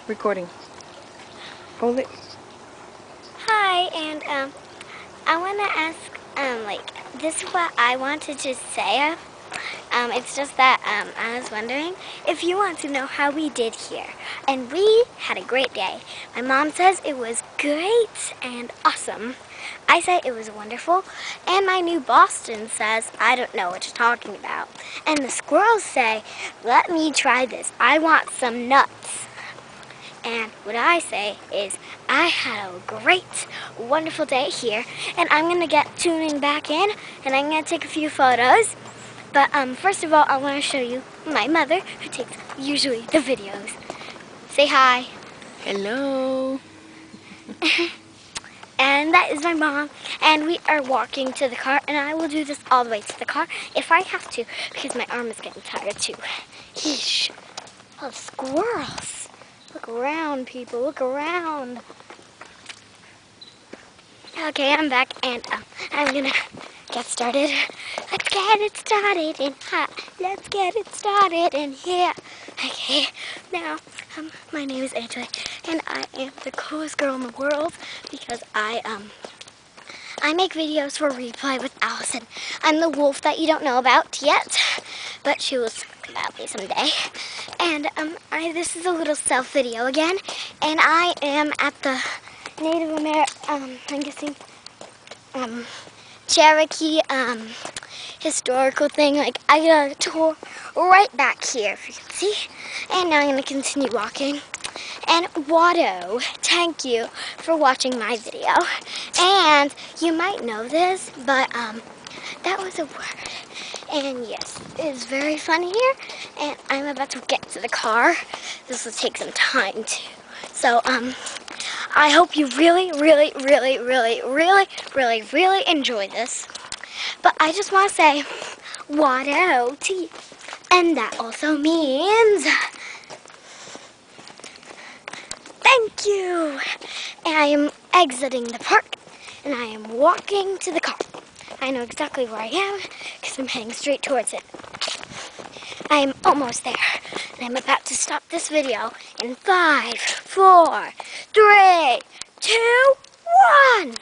Recording. Hold it. Hi, and I want to ask, this is what I wanted to say. It's just that I was wondering if you want to know how we did here. And we had a great day. My mom says it was great and awesome. I say it was wonderful. And my new Boston says, I don't know what you're talking about. And the squirrels say, let me try this. I want some nuts. And what I say is, I had a great, wonderful day here, and I'm going to get tuning back in, and I'm going to take a few photos. But first of all, I want to show you my mother, who takes usually the videos. Say hi. Hello. And that is my mom, and we are walking to the car, and I will do this all the way to the car if I have to, because my arm is getting tired too. Yeesh. Oh, squirrels. Look around, people, look around. Okay, I'm back, and I'm gonna get started. Let's get it started in hot. Let's get it started in here. Okay, now, my name is AJ, and I am the coolest girl in the world because I make videos for Replay with Allison. I'm the wolf that you don't know about yet, but she will talk about me someday. And this is a little self video again, and I am at the Native American, I'm guessing, Cherokee historical thing. Like, I got a tour right back here, if you can see. And now I'm going to continue walking. And Watto, thank you for watching my video. And you might know this, but that was a word. And yes, it's very funny here. And I'm about to get to the car. This will take some time too. So I hope you really enjoy this. But I just want to say Watto to you. And that also means thank you. And I am exiting the park, and I am walking to the car. I know exactly where I am because I'm heading straight towards it. I am almost there, and I'm about to stop this video in 5, 4, 3, 2, 1.